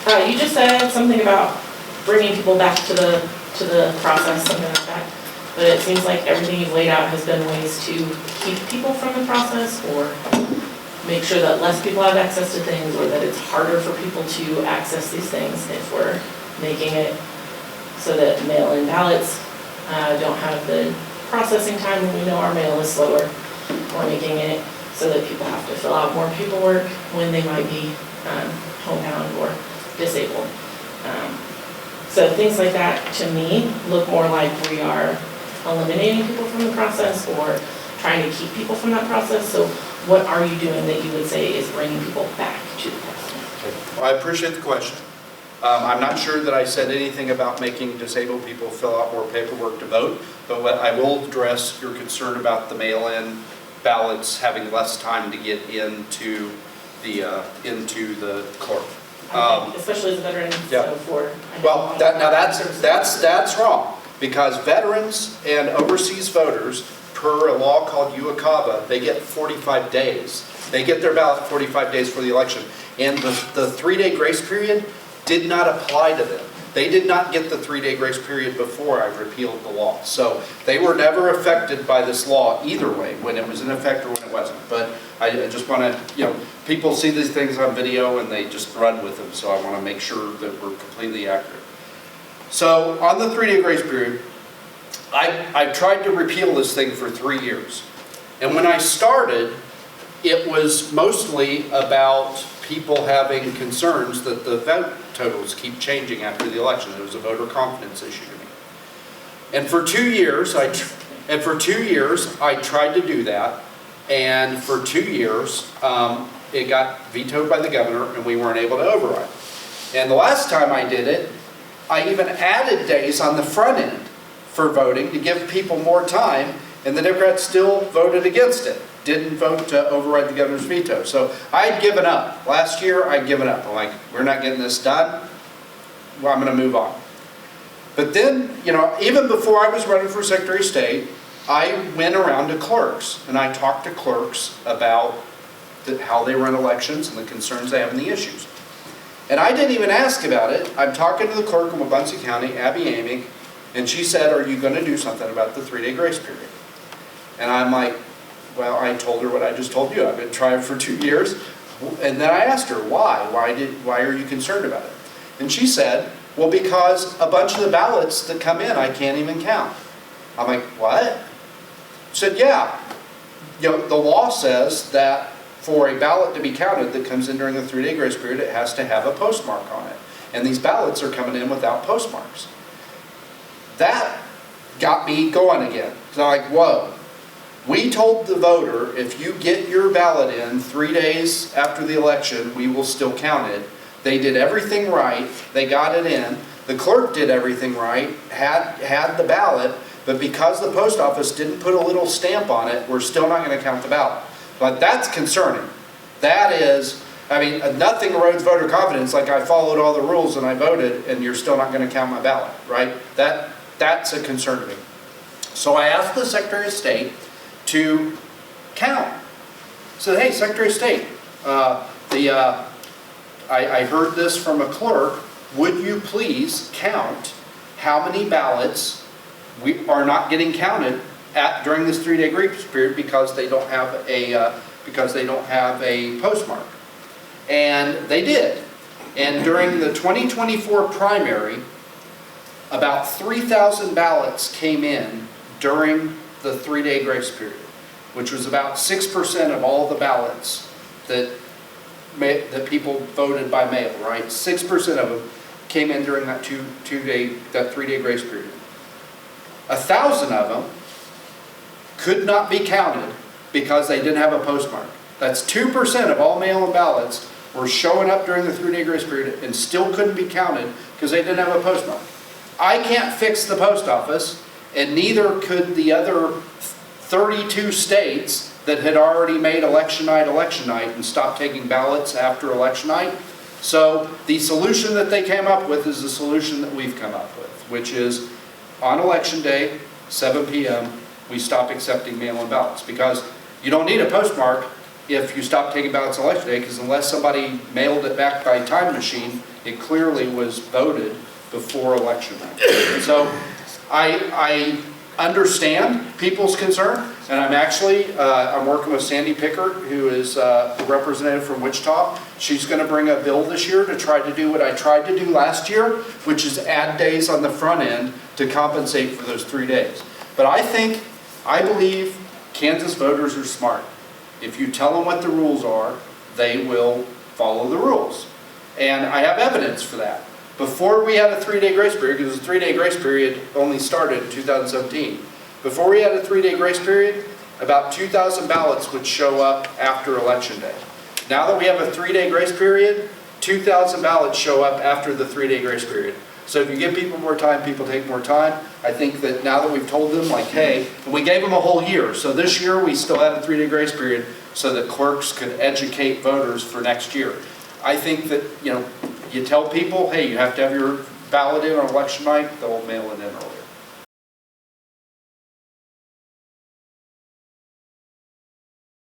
You just said something about bringing people back to the process, something like that. But it seems like everything you've laid out has been ways to keep people from the process or make sure that less people have access to things or that it's harder for people to access these things if we're making it so that mail-in ballots don't have the processing time when we know our mail is slower. We're making it so that people have to fill out more paperwork when they might be homebound or disabled. So things like that, to me, look more like we are eliminating people from the process or trying to keep people from that process. So what are you doing that you would say is bringing people back to the process? Well, I appreciate the question. I'm not sure that I said anything about making disabled people fill out more paperwork to vote, but what I will address your concern about the mail-in ballots having less time to get into the clerk. Especially as a veteran, yeah. so for... Well, that's wrong, because veterans and overseas voters, per a law called UACAVA, they get 45 days. They get their ballot 45 days for the election. And the 3-day grace period did not apply to them. They did not get the 3-day grace period before I repealed the law. So they were never affected by this law either way, when it was in effect or when it wasn't. But I just want to, people see these things on video and they just run with them. So I want to make sure that we're completely accurate. So on the 3-day grace period, I tried to repeal this thing for 3 years. And when I started, it was mostly about people having concerns that the vote totals keep changing after the election. It was a voter confidence issue to me. And for 2 years, I tried to do that. And for 2 years, it got vetoed by the governor and we weren't able to override. And the last time I did it, I even added days on the front end for voting to give people more time, and the Democrats still voted against it. Didn't vote to override the governor's veto. So I'd given up. Last year, I'd given up. I'm like, we're not getting this done. Well, I'm going to move on. But then, even before I was running for Secretary of State, I went around to clerks, and I talked to clerks about how they run elections and the concerns they have and the issues. And I didn't even ask about it. I'm talking to the clerk in Wabunsee County, Abby Amick, and she said, are you going to do something about the 3-day grace period? And I'm like, well, I told her what I just told you. I've been trying for 2 years. And then I asked her, why? Why are you concerned about it? And she said, well, because a bunch of the ballots that come in, I can't even count. I'm like, what? She said, yeah. The law says that for a ballot to be counted that comes in during the 3-day grace period, it has to have a postmark on it. And these ballots are coming in without postmarks. That got me going again. So I'm like, whoa. We told the voter, if you get your ballot in 3 days after the election, we will still count it. They did everything right. They got it in. The clerk did everything right, had the ballot, but because the post office didn't put a little stamp on it, we're still not going to count the ballot. But that's concerning. That is, nothing erodes voter confidence like I followed all the rules and I voted and you're still not going to count my ballot, right? That's a concern to me. So I asked the Secretary of State to count. So, hey, Secretary of State, I heard this from a clerk. Would you please count how many ballots we are not getting counted during this 3-day grace period because they don't have a postmark? And they did. And during the 2024 primary, about 3,000 ballots came in during the 3-day grace period, which was about 6% of all the ballots that people voted by mail, right? 6% of them came in during that 3-day grace period. 1,000 of them could not be counted because they didn't have a postmark. That's 2% of all mail-in ballots were showing up during the 3-day grace period and still couldn't be counted because they didn't have a postmark. I can't fix the post office, and neither could the other 32 states that had already made election night and stopped taking ballots after election night. So the solution that they came up with is the solution that we've come up with, which is on election day, 7 p.m., we stop accepting mail-in ballots, because you don't need a postmark if you stop taking ballots on election day, because unless somebody mailed it back by time machine, It clearly was voted before election night. And so I understand people's concern, and I'm actually, I'm working with Sandy Pickard, who is a representative from Wichita. She's going to bring a bill this year to try to do what I tried to do last year, which is add days on the front end to compensate for those 3 days. But I believe Kansas voters are smart. If you tell them what the rules are, they will follow the rules. And I have evidence for that. Before we had a 3-day grace period, because the 3-day grace period only started in 2017. Before we had a 3-day grace period, about 2,000 ballots would show up after Election Day. Now that we have a 3-day grace period, 2,000 ballots show up after the 3-day grace period. So if you give people more time, people take more time. I think that now that we've told them, like, hey, and we gave them a whole year. So this year we still had a 3-day grace period so that clerks could educate voters for next year. I think that, you tell people, hey, you have to have your ballot in on election night, they'll mail it in early.